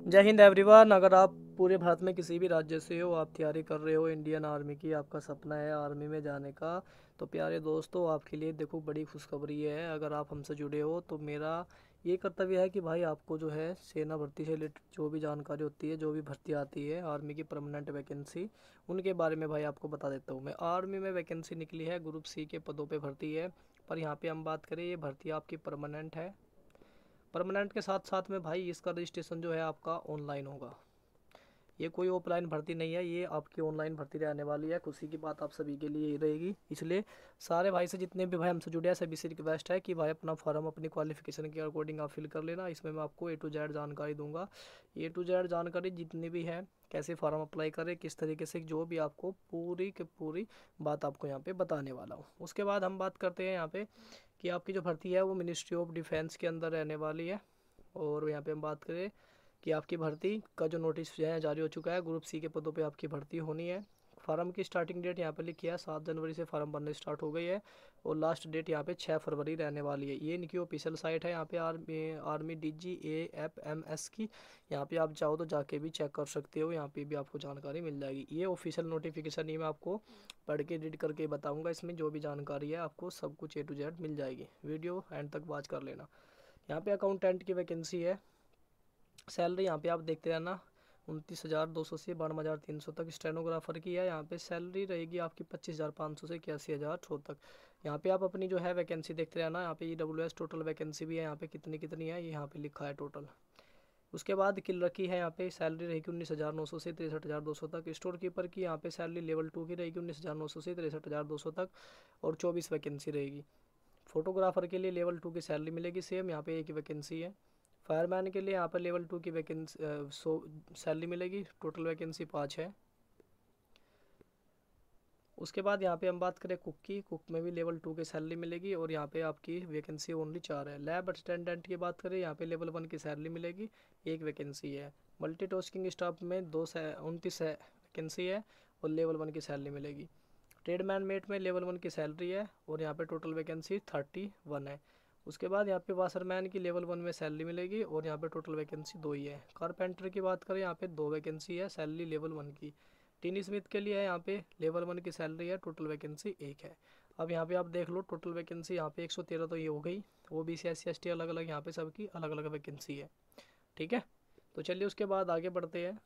जय हिंद एवरीवन। अगर आप पूरे भारत में किसी भी राज्य से हो, आप तैयारी कर रहे हो इंडियन आर्मी की, आपका सपना है आर्मी में जाने का, तो प्यारे दोस्तों आपके लिए देखो बड़ी खुशखबरी है। अगर आप हमसे जुड़े हो तो मेरा ये कर्तव्य है कि भाई आपको जो है सेना भर्ती से रिलेटेड जो भी जानकारी होती है, जो भी भर्ती आती है आर्मी की परमानेंट वैकेंसी, उनके बारे में भाई आपको बता देता हूँ। मैं आर्मी में वैकेंसी निकली है, ग्रुप सी के पदों पर भर्ती है। पर यहाँ पर हम बात करें, ये भर्ती आपकी परमानेंट है। परमानेंट के साथ साथ में भाई इसका रजिस्ट्रेशन जो है आपका ऑनलाइन होगा। ये कोई ऑफलाइन भर्ती नहीं है, ये आपकी ऑनलाइन भर्ती रहने वाली है। खुशी की बात आप सभी के लिए ही रहेगी। इसलिए सारे भाई से जितने भी भाई हमसे जुड़े हैं सभी से रिक्वेस्ट है कि भाई अपना फॉर्म अपनी क्वालिफिकेशन के अकॉर्डिंग आप फिल कर लेना। इसमें मैं आपको ए टू जेड जानकारी दूंगा। ए टू जेड जानकारी जितनी भी है, कैसे फॉर्म अप्लाई करें, किस तरीके से, जो भी आपको पूरी की पूरी बात आपको यहाँ पे बताने वाला हूँ। उसके बाद हम बात करते हैं यहाँ पे कि आपकी जो भर्ती है वो मिनिस्ट्री ऑफ डिफेंस के अंदर रहने वाली है। और यहाँ पे हम बात करें कि आपकी भर्ती का जो नोटिस है जारी हो चुका है, ग्रुप सी के पदों पे आपकी भर्ती होनी है। फार्म की स्टार्टिंग डेट यहाँ पे लिखी है 7 जनवरी से फार्म भरने स्टार्ट हो गई है। और लास्ट डेट यहाँ पे 6 फरवरी रहने वाली है। ये इनकी ऑफिशियल साइट है यहाँ पे आर्मी DGAFMS की। यहाँ पे आप चाहो तो जाके भी चेक कर सकते हो, यहाँ पे भी आपको जानकारी मिल जाएगी। ये ऑफिशियल नोटिफिकेशन ही मैं आपको पढ़ के रीड करके बताऊँगा। इसमें जो भी जानकारी है आपको सब कुछ A to Z मिल जाएगी। वीडियो एंड तक वॉच कर लेना। यहाँ पे अकाउंटेंट की वैकेंसी है। सैलरी यहाँ पे आप देखते रहना, 29,200 से 92,300 तक। स्टेनोग्राफर की है, यहाँ पे सैलरी रहेगी आपकी 25,500 से 81,100 तक। यहाँ पे आप अपनी जो है वैकेंसी देखते रहना। यहाँ पे EWS टोटल वैकेंसी भी है, यहाँ पे कितनी कितनी है ये यहाँ पे लिखा है टोटल। उसके बाद किल रखी है, यहाँ पे सैलरी रहेगी 19,900 से 63,200 तक। स्टोर कीपर की यहाँ पे सैलरी लेवल 2 की रहेगी 19,900 से 63,200 तक। और 24 वैकेंसी रहेगी। फोटोग्राफर के लिए लेवल 2 की सैलरी मिलेगी सेम, यहाँ पे एक ही वैकेंसी है। फायरमैन के लिए यहाँ पर लेवल 2 की वैकेंसी सैलरी मिलेगी। टोटल वैकेंसी 5 है। उसके बाद यहाँ पे हम बात करें कुक की, कुक में भी लेवल 2 की सैलरी मिलेगी और यहाँ पे आपकी वैकेंसी ओनली 4 है। लैब असिस्टेंडेंट की बात करें, यहाँ पे लेवल 1 की सैलरी मिलेगी, एक वैकेंसी है। मल्टीटास्किंग स्टाफ में 29 वैकेंसी है और लेवल 1 की सैलरी मिलेगी। ट्रेडमैन मेट में लेवल 1 की सैलरी है और यहाँ पे टोटल वैकेंसी 31 है। उसके बाद यहाँ पे वाशरमैन की लेवल 1 में सैलरी मिलेगी और यहाँ पे टोटल वैकेंसी 2 ही है। कारपेंटर की बात करें, यहाँ पे 2 वैकेंसी है, सैलरी लेवल 1 की। टीनी स्मिथ के लिए है, यहाँ पे लेवल 1 की सैलरी है, टोटल वैकेंसी 1 है। अब यहाँ पे आप देख लो टोटल वैकेंसी यहाँ पे 113 तो ये हो गई। OBC SC ST अलग अलग, यहाँ पे सबकी अलग अलग वैकेंसी है। ठीक है, तो चलिए उसके बाद आगे बढ़ते हैं।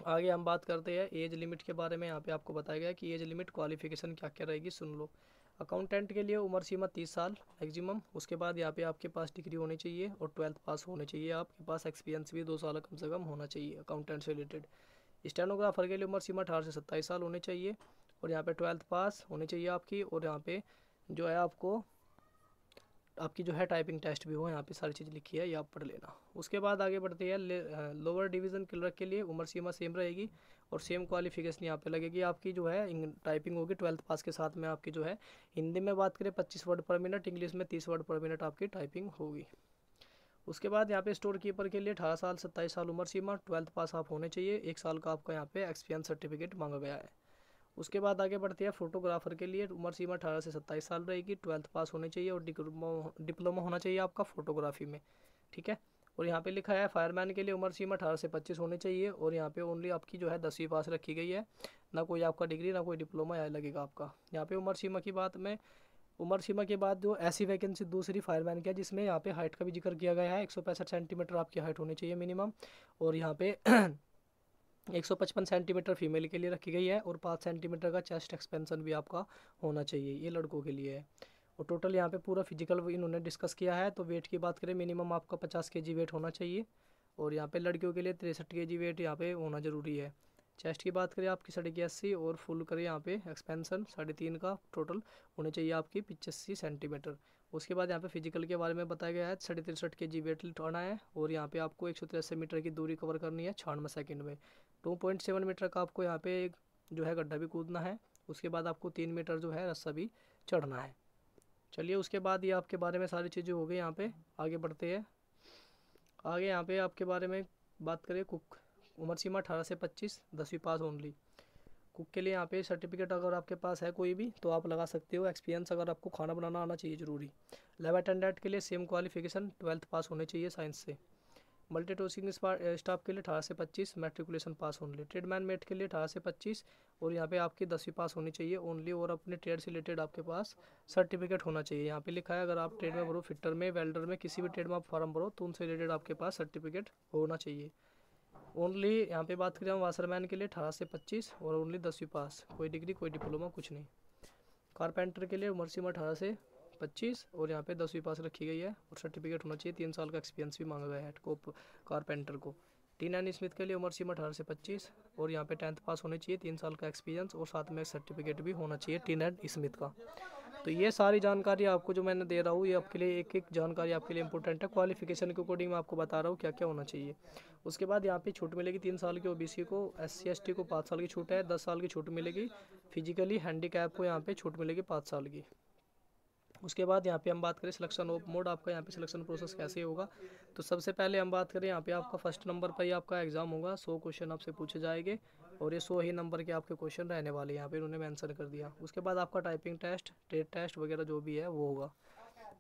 आगे हम बात करते हैं एज लिमिट के बारे में। यहाँ पे आपको बताया गया कि एज लिमिट क्वालिफिकेशन क्या क्या रहेगी, सुन लो। अकाउंटेंट के लिए उम्र सीमा 30 साल मैक्सिमम। उसके बाद यहाँ पे आपके पास डिग्री होनी चाहिए और 12th पास होने चाहिए। आपके पास एक्सपीरियंस भी 2 साल कम से कम होना चाहिए अकाउंटेंट से रिलेटेड। स्टेनोग्राफर के लिए उम्र सीमा 18 से 27 साल होनी चाहिए और यहाँ पे 12th पास होनी चाहिए आपकी। और यहाँ पे जो है आपको आपकी जो है टाइपिंग टेस्ट भी हो, यहाँ पे सारी चीज़ लिखी है, ये आप पढ़ लेना। उसके बाद आगे बढ़ते हैं लोअर डिवीज़न क्लर्क के लिए उम्र सीमा सेम रहेगी और सेम क्वालिफिकेशन यहाँ पे लगेगी। आपकी जो है टाइपिंग होगी 12th पास के साथ में। आपकी जो है हिंदी में बात करें 25 वर्ड पर मिनट, इंग्लिश में 30 वर्ड पर मिनट आपकी टाइपिंग होगी। उसके बाद यहाँ पे स्टोर कीपर के लिए 18 साल 27 साल उम्र सीमा, 12th पास आप होने चाहिए, 1 साल का आपका यहाँ पे एक्सपीरियंस सर्टिफिकेट मांगा गया है। उसके बाद आगे बढ़ते हैं फोटोग्राफर के लिए उम्र सीमा 18 से 27 साल रहेगी, 12th पास होनी चाहिए और डिप्लोमा होना चाहिए आपका फोटोग्राफी में। ठीक है, और यहाँ पे लिखा है फायरमैन के लिए उम्र सीमा 18 से 25 होनी चाहिए और यहाँ पे ओनली आपकी जो है 10वीं पास रखी गई है, ना कोई आपका डिग्री ना कोई डिप्लोमा यहाँ लगेगा आपका। यहाँ पे उम्र सीमा की बात में, उम्र सीमा के बाद जो ऐसी वैकेंसी दूसरी फायरमैन की है जिसमें यहाँ पे हाइट का भी जिक्र किया गया है, 165 सेंटीमीटर आपकी हाइट होनी चाहिए मिनिमम। और यहाँ पे 155 सेंटीमीटर फीमेल के लिए रखी गई है और 5 सेंटीमीटर का चेस्ट एक्सपेंशन भी आपका होना चाहिए, ये लड़कों के लिए है। और टोटल यहाँ पे पूरा फिजिकल इन्होंने डिस्कस किया है। तो वेट की बात करें, मिनिमम आपका 50 kg वेट होना चाहिए और यहाँ पे लड़कियों के लिए 63 kg वेट यहाँ पे होना ज़रूरी है। चेस्ट की बात करें आपकी 81 और फुल करें यहाँ पे एक्सपेंशन 3.5 का टोटल होने चाहिए आपकी 85 सेंटीमीटर। उसके बाद यहाँ पे फिजिकल के बारे में बताया गया है, 63 kg वेट उठाना है और यहाँ पे आपको 183 मीटर की दूरी कवर करनी है 96 सेकंड में। 2.7 मीटर का आपको यहाँ पे जो है गड्ढा भी कूदना है। उसके बाद आपको 3 मीटर जो है रस्सा भी चढ़ना है। चलिए उसके बाद ये आपके बारे में सारी चीज़ें हो गई। यहाँ पे आगे बढ़ते हैं। आगे यहाँ पे आपके बारे में बात करें, कुक उम्र सीमा 18 से 25, 10वीं पास ओनली। कुक के लिए यहाँ पे सर्टिफिकेट अगर आपके पास है कोई भी तो आप लगा सकते हो। एक्सपीरियंस अगर आपको खाना बनाना आना चाहिए ज़रूरी। लैब अटेंडेंट के लिए सेम क्वालिफिकेशन 12th पास होने चाहिए साइंस से। मल्टीटास्किंग स्टाफ के लिए 18 से 25, मैट्रिकुलेशन पास ओनली। ट्रेडमैन मेट के लिए 18 से 25 और यहाँ पे आपकी 10वीं पास होनी चाहिए ओनली, और अपने ट्रेड से रिलेटेड आपके पास सर्टिफिकेट होना चाहिए। यहाँ पे लिखा है अगर आप ट्रेड में भरो, फिटर में, वेल्डर में, किसी भी ट्रेड में आप फॉर्म भरो तो उनसे रिलेटेड आपके पास सर्टिफिकेट होना चाहिए ओनली। यहाँ पे बात करें हम वाशरमैन के लिए 18 से 25 और ओनली 10वीं पास, कोई डिग्री कोई डिप्लोमा कुछ नहीं। कारपेंटर के लिए उम्र सीमा 18 से 25 और यहाँ पे 10वीं पास रखी गई है और सर्टिफिकेट होना चाहिए। 3 साल का एक्सपीरियंस भी मांगा गया है कारपेंटर को। टीन एंड स्मिथ के लिए उम्र सीमा 18 से 25 और यहाँ पे 10th पास होनी चाहिए, 3 साल का एक्सपीरियंस और साथ में सर्टिफिकेट भी होना चाहिए टीन एंड स्मिथ का। तो ये सारी जानकारी आपको जो मैंने दे रहा हूँ, ये आपके लिए एक एक जानकारी आपके लिए इंपॉर्टेंट है। क्वालिफिकेशन के अकॉर्डिंग मैं आपको बता रहा हूँ क्या क्या होना चाहिए। उसके बाद यहाँ पे छूट मिलेगी 3 साल की ओबीसी को, SC ST को 5 साल की छूट है, 10 साल की छूट मिलेगी। फिजिकली हैंडीकैप को यहाँ पे छूट मिलेगी 5 साल की। उसके बाद यहाँ पे हम बात करें सिलेक्शन ऑफ मोड, आपका यहाँ पे सिलेक्शन प्रोसेस कैसे होगा। तो सबसे पहले हम बात करें यहाँ पे आपका फर्स्ट नंबर पर ही आपका एग्जाम होगा। 100 क्वेश्चन आपसे पूछे जाएंगे और ये 100 ही नंबर के आपके क्वेश्चन रहने वाले हैं, यहाँ पे उन्होंने मेंशन कर दिया। उसके बाद आपका टाइपिंग टेस्ट, ट्रेड टेस्ट वगैरह जो भी है वो होगा।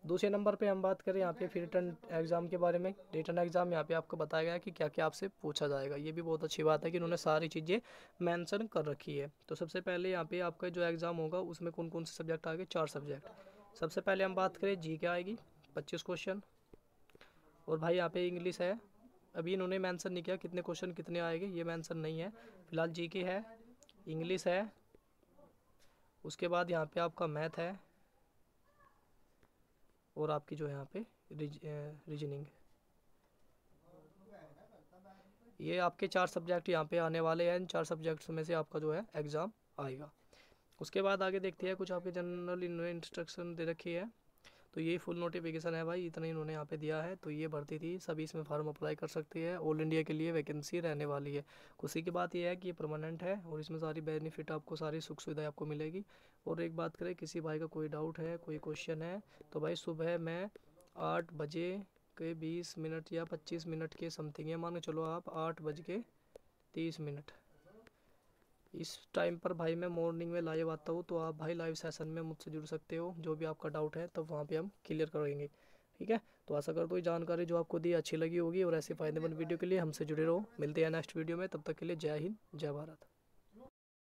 दूसरे नंबर पे हम बात करें यहाँ पे फिर रिटर्न एग्जाम के बारे में। रिटर्न एग्जाम यहाँ पे आपको बताया गया है कि क्या क्या आपसे पूछा जाएगा। ये भी बहुत अच्छी बात है कि उन्होंने सारी चीज़ें मेंशन कर रखी है। तो सबसे पहले यहाँ पे आपका जो एग्ज़ाम होगा उसमें कौन कौन से सब्जेक्ट आएंगे, 4 सब्जेक्ट। सबसे पहले हम बात करें जी के आएगी 25 क्वेश्चन, और भाई यहाँ पे इंग्लिश है। अभी इन्होंने मेंशन नहीं किया कितने क्वेश्चन कितने आएंगे, ये मेंशन नहीं है फिलहाल। जी के है, इंग्लिश है, उसके बाद यहाँ पे आपका मैथ है और आपकी जो है यहाँ पे रीजनिंग। ये आपके 4 सब्जेक्ट यहाँ पे आने वाले हैं। इन 4 सब्जेक्ट्स में से आपका जो है एग्ज़ाम आएगा। उसके बाद आगे देखते हैं कुछ आपके जनरल इंस्ट्रक्शन दे रखी है। तो ये फुल नोटिफिकेशन है भाई, इतना इन्होंने यहाँ पे दिया है। तो ये भर्ती थी, सभी इसमें फॉर्म अप्लाई कर सकते हैं। ऑल इंडिया के लिए वैकेंसी रहने वाली है। खुशी की बात यह है कि ये परमानेंट है और इसमें सारी बेनिफिट आपको, सारी सुख सुविधाएं आपको मिलेगी। और एक बात करें, किसी भाई का कोई डाउट है, कोई क्वेश्चन है, तो भाई सुबह मैं 8 बजे के 20 मिनट या 25 मिनट के समथिंग है, मान के चलो आप 8 बज के 30 मिनट, इस टाइम पर भाई मैं मॉर्निंग में लाइव आता हूँ। तो आप भाई लाइव सेशन में मुझसे जुड़ सकते हो, जो भी आपका डाउट है तब वहाँ पे हम क्लियर करेंगे। ठीक है, तो आशा करता हूँ जानकारी जो आपको दी अच्छी लगी होगी और ऐसे फ़ायदेमंद वीडियो के लिए हमसे जुड़े रहो। मिलते हैं नेक्स्ट वीडियो में, तब तक के लिए जय हिंद जय भारत।